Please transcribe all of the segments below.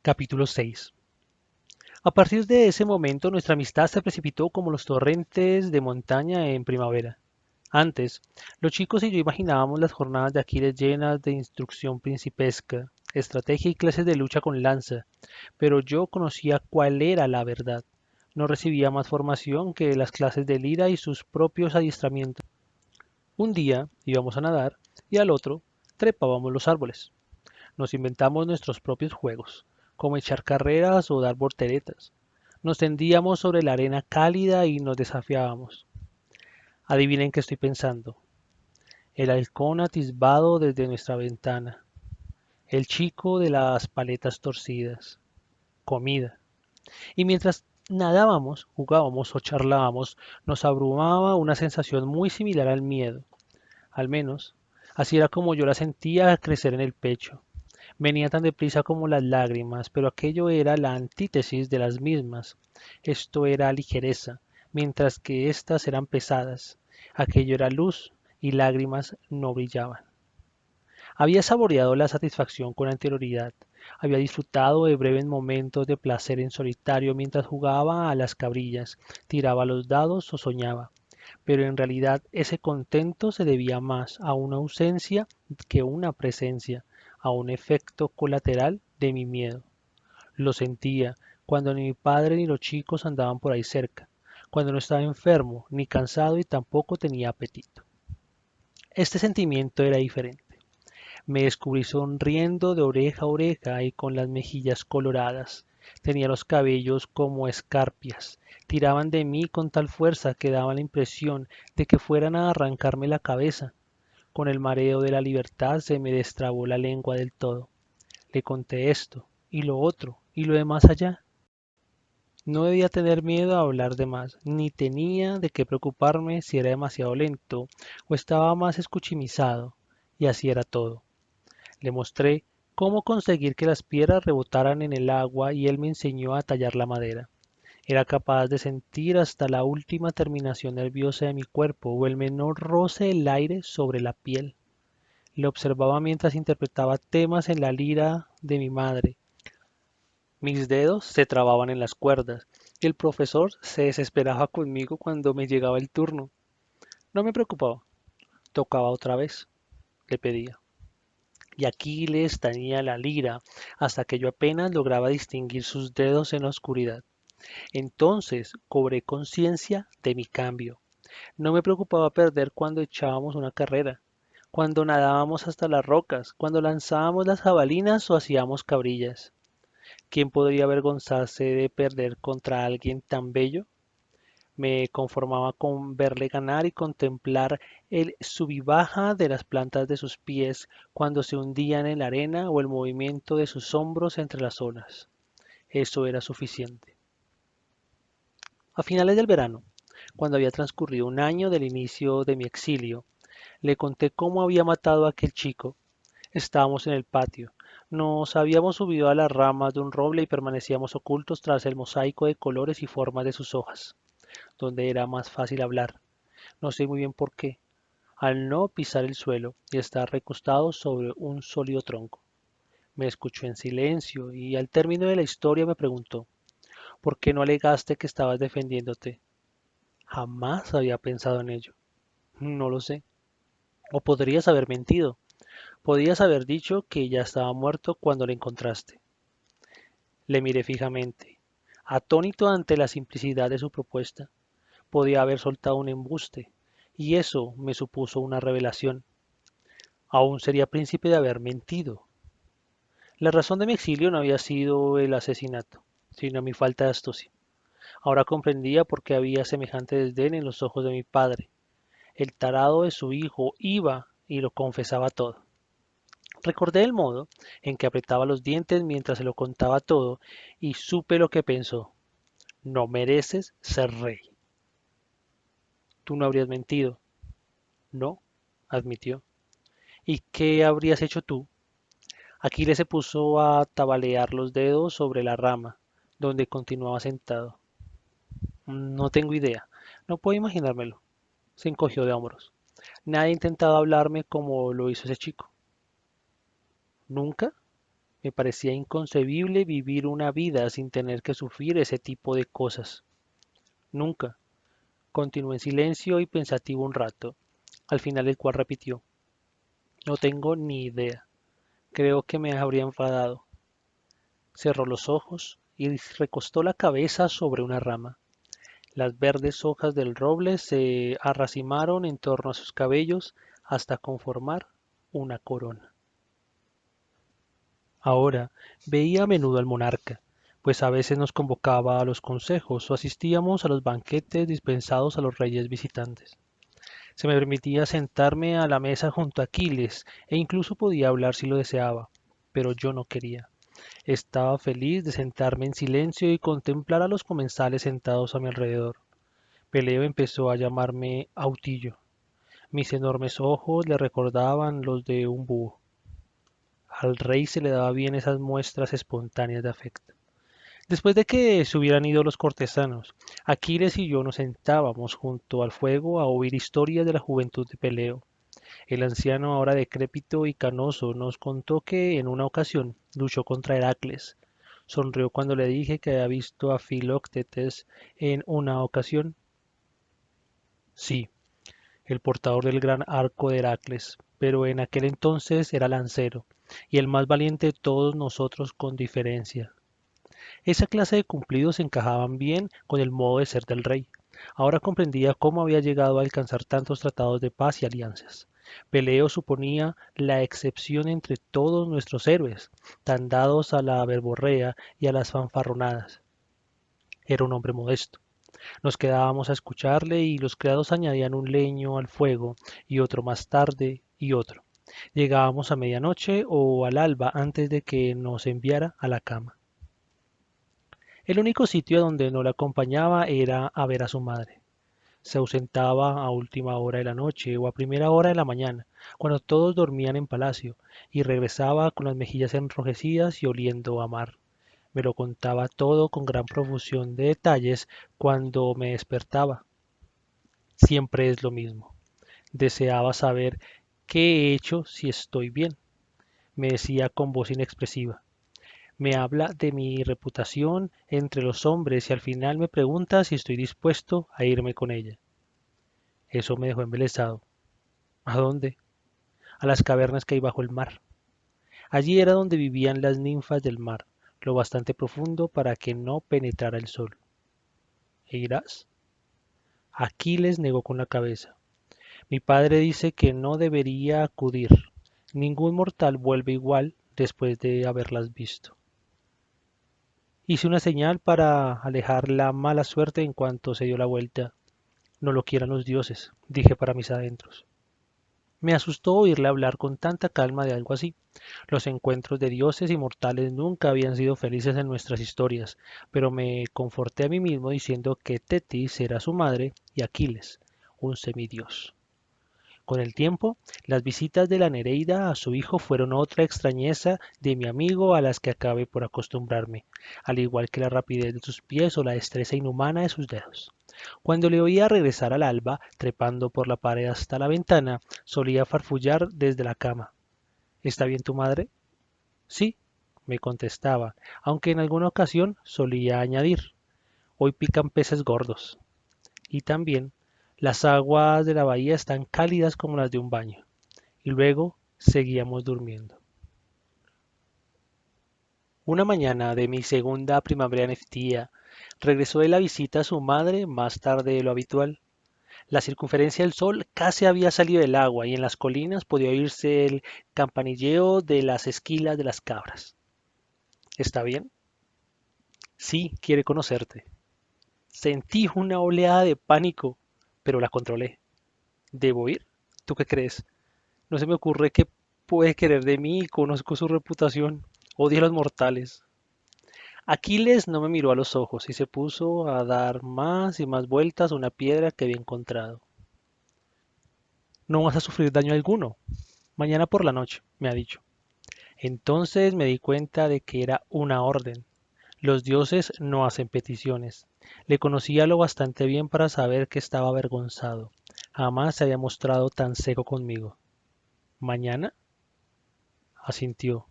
Capítulo 6. A partir de ese momento nuestra amistad se precipitó como los torrentes de montaña en primavera. Antes, los chicos y yo imaginábamos las jornadas de Aquiles llenas de instrucción principesca, estrategia y clases de lucha con lanza, pero yo conocía cuál era la verdad. No recibía más formación que las clases de Lira y sus propios adiestramientos. Un día íbamos a nadar y al otro trepábamos los árboles. Nos inventamos nuestros propios juegos, como echar carreras o dar volteretas. Nos tendíamos sobre la arena cálida y nos desafiábamos. Adivinen qué estoy pensando. El halcón atisbado desde nuestra ventana. El chico de las paletas torcidas. Comida. Y mientras nadábamos, jugábamos o charlábamos, nos abrumaba una sensación muy similar al miedo. Al menos, así era como yo la sentía crecer en el pecho. Venía tan deprisa como las lágrimas, pero aquello era la antítesis de las mismas. Esto era ligereza, mientras que éstas eran pesadas. Aquello era luz y lágrimas no brillaban. Había saboreado la satisfacción con anterioridad. Había disfrutado de breves momentos de placer en solitario mientras jugaba a las cabrillas, tiraba los dados o soñaba. Pero en realidad ese contento se debía más a una ausencia que una presencia, a un efecto colateral de mi miedo. Lo sentía cuando ni mi padre ni los chicos andaban por ahí cerca, cuando no estaba enfermo ni cansado y tampoco tenía apetito. Este sentimiento era diferente. Me descubrí sonriendo de oreja a oreja y con las mejillas coloradas. Tenía los cabellos como escarpias. Tiraban de mí con tal fuerza que daba la impresión de que fueran a arrancarme la cabeza. Con el mareo de la libertad se me destrabó la lengua del todo. Le conté esto, y lo otro, y lo de más allá. No debía tener miedo a hablar de más, ni tenía de qué preocuparme si era demasiado lento o estaba más escuchimizado, y así era todo. Le mostré cómo conseguir que las piedras rebotaran en el agua y él me enseñó a tallar la madera. Era capaz de sentir hasta la última terminación nerviosa de mi cuerpo o el menor roce del aire sobre la piel. Le observaba mientras interpretaba temas en la lira de mi madre. Mis dedos se trababan en las cuerdas y el profesor se desesperaba conmigo cuando me llegaba el turno. No me preocupaba. Tocaba otra vez, le pedía. Y Aquiles tañía la lira hasta que yo apenas lograba distinguir sus dedos en la oscuridad. Entonces cobré conciencia de mi cambio. No me preocupaba perder cuando echábamos una carrera, cuando nadábamos hasta las rocas, cuando lanzábamos las jabalinas o hacíamos cabrillas. ¿Quién podría avergonzarse de perder contra alguien tan bello? Me conformaba con verle ganar y contemplar el sub y baja de las plantas de sus pies cuando se hundían en la arena o el movimiento de sus hombros entre las olas. Eso era suficiente. A finales del verano, cuando había transcurrido un año del inicio de mi exilio, le conté cómo había matado a aquel chico. Estábamos en el patio. Nos habíamos subido a las ramas de un roble y permanecíamos ocultos tras el mosaico de colores y formas de sus hojas, donde era más fácil hablar. No sé muy bien por qué, al no pisar el suelo y estar recostado sobre un sólido tronco. Me escuchó en silencio y al término de la historia me preguntó, ¿por qué no alegaste que estabas defendiéndote? Jamás había pensado en ello. No lo sé. O podrías haber mentido. Podías haber dicho que ya estaba muerto cuando le encontraste. Le miré fijamente, atónito ante la simplicidad de su propuesta. Podía haber soltado un embuste, y eso me supuso una revelación. Aún sería príncipe de haber mentido. La razón de mi exilio no había sido el asesinato, sino mi falta de astucia. Ahora comprendía por qué había semejante desdén en los ojos de mi padre. El tarado de su hijo iba y lo confesaba todo. Recordé el modo en que apretaba los dientes mientras se lo contaba todo y supe lo que pensó. No mereces ser rey. Tú no habrías mentido. No, admitió. ¿Y qué habrías hecho tú? Aquiles se puso a tabalear los dedos sobre la rama, donde continuaba sentado. No tengo idea. No puedo imaginármelo. Se encogió de hombros. Nadie ha intentado hablarme como lo hizo ese chico. ¿Nunca? Me parecía inconcebible vivir una vida sin tener que sufrir ese tipo de cosas. Nunca. Continué en silencio y pensativo un rato, al final el cual repitió: no tengo ni idea. Creo que me habría enfadado. Cerró los ojos y recostó la cabeza sobre una rama. Las verdes hojas del roble se arracimaron en torno a sus cabellos hasta conformar una corona. Ahora veía a menudo al monarca, pues a veces nos convocaba a los consejos o asistíamos a los banquetes dispensados a los reyes visitantes. Se me permitía sentarme a la mesa junto a Aquiles e incluso podía hablar si lo deseaba, pero yo no quería. Estaba feliz de sentarme en silencio y contemplar a los comensales sentados a mi alrededor. Peleo empezó a llamarme Autillo. Mis enormes ojos le recordaban los de un búho. Al rey se le daba bien esas muestras espontáneas de afecto. Después de que se hubieran ido los cortesanos, Aquiles y yo nos sentábamos junto al fuego a oír historias de la juventud de Peleo. El anciano, ahora decrépito y canoso, nos contó que en una ocasión luchó contra Heracles. Sonrió cuando le dije que había visto a Filoctetes en una ocasión. Sí, el portador del gran arco de Heracles, pero en aquel entonces era lancero, y el más valiente de todos nosotros con diferencia. Esa clase de cumplidos encajaban bien con el modo de ser del rey. Ahora comprendía cómo había llegado a alcanzar tantos tratados de paz y alianzas. Peleo suponía la excepción entre todos nuestros héroes, tan dados a la verborrea y a las fanfarronadas. Era un hombre modesto. Nos quedábamos a escucharle y los criados añadían un leño al fuego y otro más tarde y otro. Llegábamos a medianoche o al alba antes de que nos enviara a la cama. El único sitio a donde no la acompañaba era a ver a su madre. Se ausentaba a última hora de la noche o a primera hora de la mañana, cuando todos dormían en palacio, y regresaba con las mejillas enrojecidas y oliendo a mar. Me lo contaba todo con gran profusión de detalles cuando me despertaba. Siempre es lo mismo. Deseaba saber qué he hecho, si estoy bien, me decía con voz inexpresiva. Me habla de mi reputación entre los hombres y al final me pregunta si estoy dispuesto a irme con ella. Eso me dejó embelesado. ¿A dónde? A las cavernas que hay bajo el mar. Allí era donde vivían las ninfas del mar, lo bastante profundo para que no penetrara el sol. ¿E irás? Aquiles negó con la cabeza. Mi padre dice que no debería acudir. Ningún mortal vuelve igual después de haberlas visto. Hice una señal para alejar la mala suerte en cuanto se dio la vuelta. No lo quieran los dioses, dije para mis adentros. Me asustó oírle hablar con tanta calma de algo así. Los encuentros de dioses y mortales nunca habían sido felices en nuestras historias, pero me conforté a mí mismo diciendo que Tetis era su madre y Aquiles, un semidios. Con el tiempo, las visitas de la Nereida a su hijo fueron otra extrañeza de mi amigo a las que acabé por acostumbrarme, al igual que la rapidez de sus pies o la destreza inhumana de sus dedos. Cuando le oía regresar al alba, trepando por la pared hasta la ventana, solía farfullar desde la cama. ¿Está bien tu madre? Sí, me contestaba, aunque en alguna ocasión solía añadir, hoy pican peces gordos. Y también, las aguas de la bahía están cálidas como las de un baño. Y luego seguíamos durmiendo. Una mañana de mi segunda primavera en Eftía, regresó de la visita a su madre más tarde de lo habitual. La circunferencia del sol casi había salido del agua y en las colinas podía oírse el campanilleo de las esquilas de las cabras. ¿Está bien? Sí, quiere conocerte. Sentí una oleada de pánico, pero la controlé. ¿Debo ir? ¿Tú qué crees? No se me ocurre qué puede querer de mí y conozco su reputación. Odia a los mortales. Aquiles no me miró a los ojos y se puso a dar más y más vueltas a una piedra que había encontrado. No vas a sufrir daño alguno. Mañana por la noche, me ha dicho. Entonces me di cuenta de que era una orden. Los dioses no hacen peticiones. Le conocía lo bastante bien para saber que estaba avergonzado. Jamás se había mostrado tan seco conmigo. ¿Mañana? Asintió.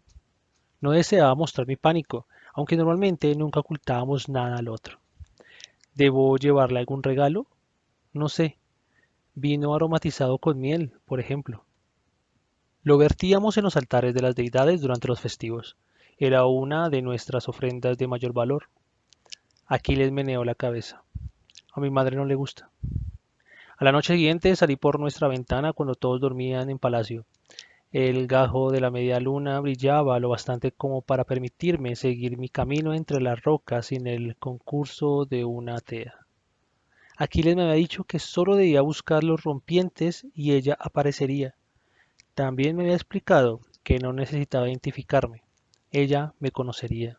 No deseaba mostrar mi pánico, aunque normalmente nunca ocultábamos nada al otro. ¿Debo llevarle algún regalo? No sé, vino aromatizado con miel, por ejemplo. Lo vertíamos en los altares de las deidades durante los festivos. Era una de nuestras ofrendas de mayor valor. Aquiles meneó la cabeza. A mi madre no le gusta. A la noche siguiente salí por nuestra ventana cuando todos dormían en palacio. El gajo de la media luna brillaba lo bastante como para permitirme seguir mi camino entre las rocas sin el concurso de una tea. Aquiles me había dicho que solo debía buscar los rompientes y ella aparecería. También me había explicado que no necesitaba identificarme. Ella me conocería.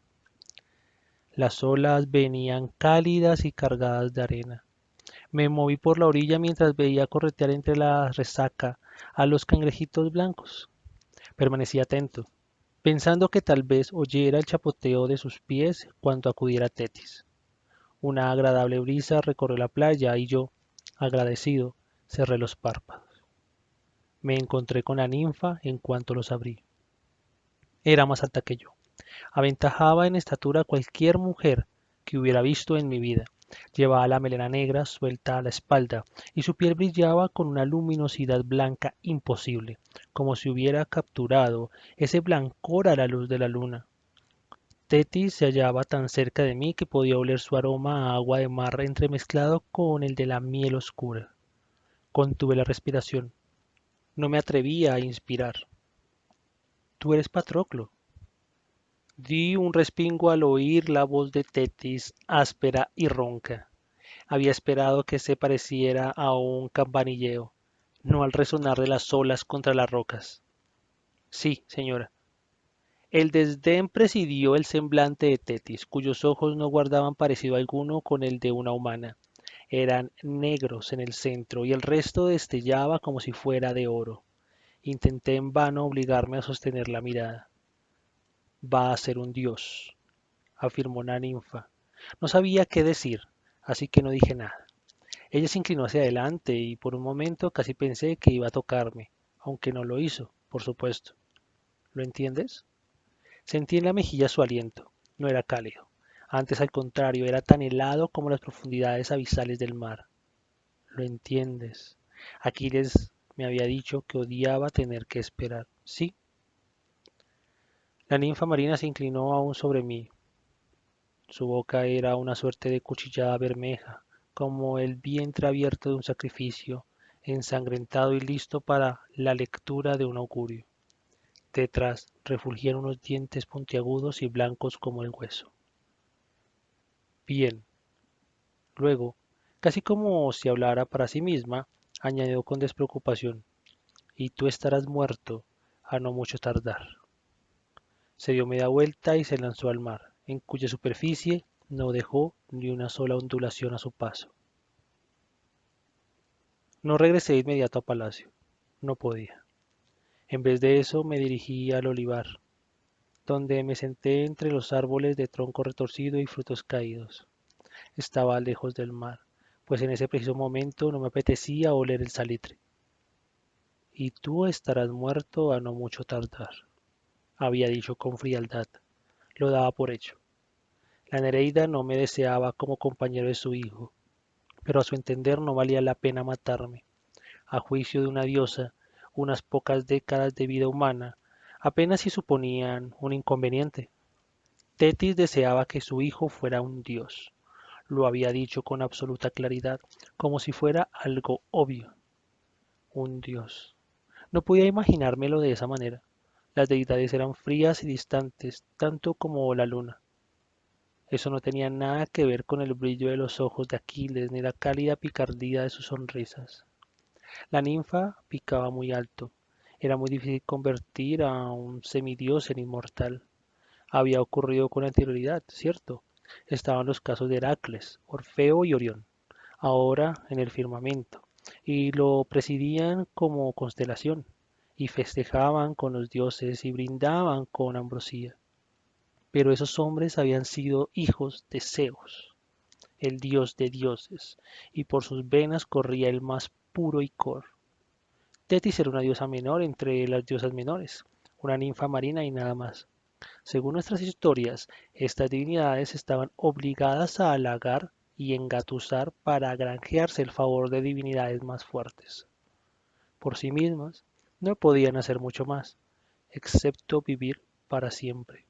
Las olas venían cálidas y cargadas de arena. Me moví por la orilla mientras veía corretear entre la resaca a los cangrejitos blancos. Permanecí atento, pensando que tal vez oyera el chapoteo de sus pies cuando acudiera Tetis. Una agradable brisa recorrió la playa y yo, agradecido, cerré los párpados. Me encontré con la ninfa en cuanto los abrí. Era más alta que yo. Aventajaba en estatura a cualquier mujer que hubiera visto en mi vida. Llevaba la melena negra suelta a la espalda y su piel brillaba con una luminosidad blanca imposible, como si hubiera capturado ese blancor a la luz de la luna. Tetis se hallaba tan cerca de mí que podía oler su aroma a agua de mar entremezclado con el de la miel oscura. Contuve la respiración. No me atrevía a inspirar. Tú eres Patroclo. Di un respingo al oír la voz de Tetis, áspera y ronca. Había esperado que se pareciera a un campanilleo, no al resonar de las olas contra las rocas. Sí, señora. El desdén presidió el semblante de Tetis, cuyos ojos no guardaban parecido alguno con el de una humana. Eran negros en el centro y el resto destellaba como si fuera de oro. Intenté en vano obligarme a sostener la mirada. Va a ser un dios, afirmó la ninfa. No sabía qué decir, así que no dije nada. Ella se inclinó hacia adelante y por un momento casi pensé que iba a tocarme, aunque no lo hizo, por supuesto. ¿Lo entiendes? Sentí en la mejilla su aliento. No era cálido. Antes, al contrario, era tan helado como las profundidades abisales del mar. ¿Lo entiendes? Aquiles me había dicho que odiaba tener que esperar. Sí. La ninfa marina se inclinó aún sobre mí. Su boca era una suerte de cuchillada bermeja, como el vientre abierto de un sacrificio, ensangrentado y listo para la lectura de un augurio. Detrás refulgían unos dientes puntiagudos y blancos como el hueso. Bien. Luego, casi como si hablara para sí misma, añadió con despreocupación, y tú estarás muerto a no mucho tardar. Se dio media vuelta y se lanzó al mar, en cuya superficie no dejó ni una sola ondulación a su paso. No regresé de inmediato a palacio. No podía. En vez de eso me dirigí al olivar, donde me senté entre los árboles de tronco retorcido y frutos caídos. Estaba lejos del mar, pues en ese preciso momento no me apetecía oler el salitre. Y tú estarás muerto a no mucho tardar, había dicho con frialdad. Lo daba por hecho. La Nereida no me deseaba como compañero de su hijo, pero a su entender no valía la pena matarme. A juicio de una diosa, unas pocas décadas de vida humana apenas si suponían un inconveniente. Tetis deseaba que su hijo fuera un dios. Lo había dicho con absoluta claridad, como si fuera algo obvio. Un dios. No podía imaginármelo de esa manera. Las deidades eran frías y distantes, tanto como la luna. Eso no tenía nada que ver con el brillo de los ojos de Aquiles ni la cálida picardía de sus sonrisas. La ninfa picaba muy alto. Era muy difícil convertir a un semidios en inmortal. Había ocurrido con anterioridad, ¿cierto? Estaban los casos de Heracles, Orfeo y Orión, ahora en el firmamento, y lo presidían como constelación, y festejaban con los dioses y brindaban con ambrosía. Pero esos hombres habían sido hijos de Zeus, el dios de dioses, y por sus venas corría el más puro icor. Tetis era una diosa menor entre las diosas menores, una ninfa marina y nada más. Según nuestras historias, estas divinidades estaban obligadas a halagar y engatusar para granjearse el favor de divinidades más fuertes. Por sí mismas, no podían hacer mucho más, excepto vivir para siempre.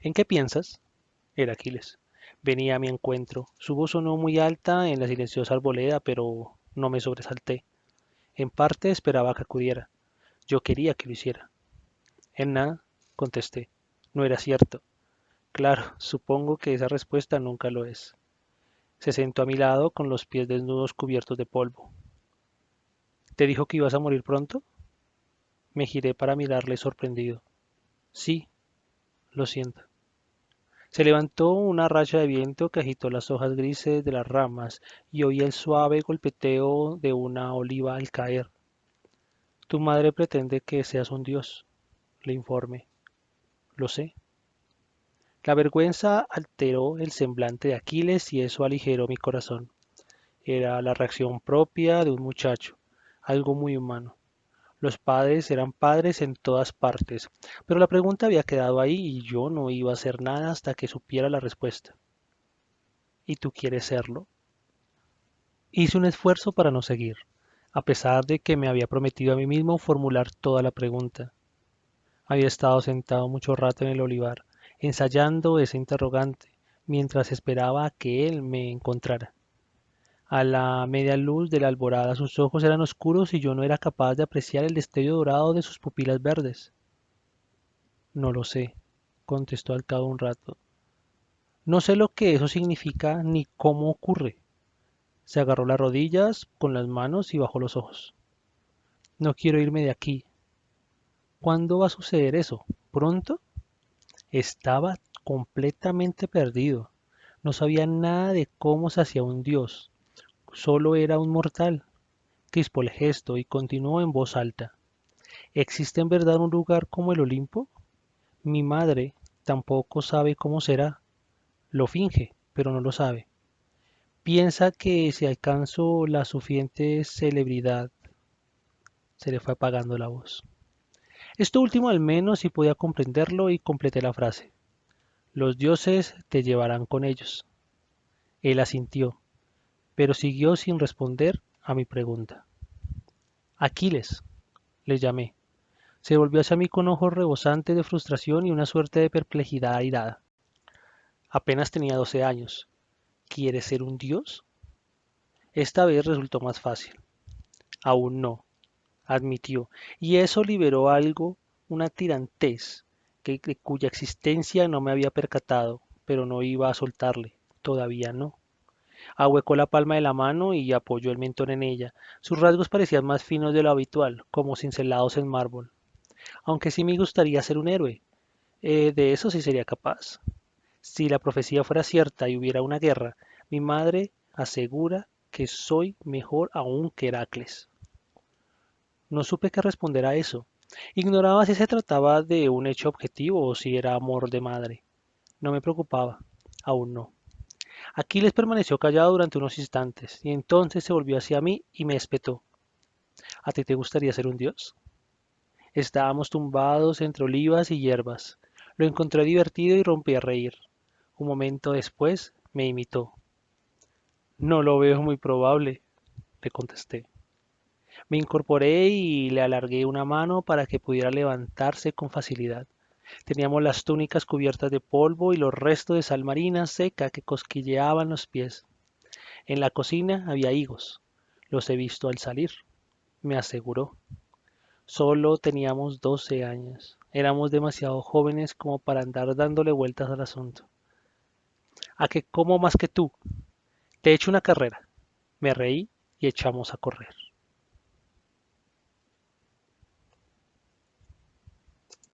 ¿En qué piensas? Era Aquiles. Venía a mi encuentro. Su voz sonó muy alta en la silenciosa arboleda, pero no me sobresalté. En parte esperaba que acudiera. Yo quería que lo hiciera. En nada, contesté. No era cierto. Claro, supongo que esa respuesta nunca lo es. Se sentó a mi lado con los pies desnudos cubiertos de polvo. ¿Te dijo que ibas a morir pronto? Me giré para mirarle sorprendido. Sí, lo siento. Se levantó una racha de viento que agitó las hojas grises de las ramas y oí el suave golpeteo de una oliva al caer. Tu madre pretende que seas un dios, le informé. Lo sé. La vergüenza alteró el semblante de Aquiles y eso aligeró mi corazón. Era la reacción propia de un muchacho, algo muy humano. Los padres eran padres en todas partes, pero la pregunta había quedado ahí y yo no iba a hacer nada hasta que supiera la respuesta. ¿Y tú quieres serlo? Hice un esfuerzo para no seguir, a pesar de que me había prometido a mí mismo formular toda la pregunta. Había estado sentado mucho rato en el olivar, ensayando ese interrogante, mientras esperaba a que él me encontrara. A la media luz de la alborada sus ojos eran oscuros y yo no era capaz de apreciar el destello dorado de sus pupilas verdes. No lo sé, contestó al cabo de un rato. No sé lo que eso significa ni cómo ocurre. Se agarró las rodillas con las manos y bajó los ojos. No quiero irme de aquí. ¿Cuándo va a suceder eso? ¿Pronto? Estaba completamente perdido. No sabía nada de cómo se hacía un dios. Solo era un mortal. Crispó el gesto y continuó en voz alta. ¿Existe en verdad un lugar como el Olimpo? Mi madre tampoco sabe cómo será. Lo finge, pero no lo sabe. Piensa que si alcanzo la suficiente celebridad, se le fue apagando la voz. Esto último al menos sí podía comprenderlo y completé la frase. Los dioses te llevarán con ellos. Él asintió, pero siguió sin responder a mi pregunta. Aquiles, le llamé. Se volvió hacia mí con ojos rebosantes de frustración y una suerte de perplejidad airada. Apenas tenía 12 años. ¿Quieres ser un dios? Esta vez resultó más fácil. Aún no, admitió, y eso liberó algo, una tirantez, de cuya existencia no me había percatado, pero no iba a soltarle, todavía no. Ahuecó la palma de la mano y apoyó el mentón en ella. Sus rasgos parecían más finos de lo habitual, como cincelados en mármol. Aunque sí me gustaría ser un héroe. De eso sí sería capaz. Si la profecía fuera cierta y hubiera una guerra, mi madre asegura que soy mejor aún que Heracles. No supe qué responder a eso. Ignoraba si se trataba de un hecho objetivo o si era amor de madre. No me preocupaba. Aún no. Aquiles permaneció callado durante unos instantes y entonces se volvió hacia mí y me espetó. ¿A ti te gustaría ser un dios? Estábamos tumbados entre olivas y hierbas. Lo encontré divertido y rompí a reír. Un momento después me imitó. No lo veo muy probable, le contesté. Me incorporé y le alargué una mano para que pudiera levantarse con facilidad. Teníamos las túnicas cubiertas de polvo y los restos de sal marina seca que cosquilleaban los pies. En la cocina había higos. Los he visto al salir, me aseguró. Solo teníamos 12 años. Éramos demasiado jóvenes como para andar dándole vueltas al asunto. ¿A que como más que tú? Te he hecho una carrera. Me reí y echamos a correr.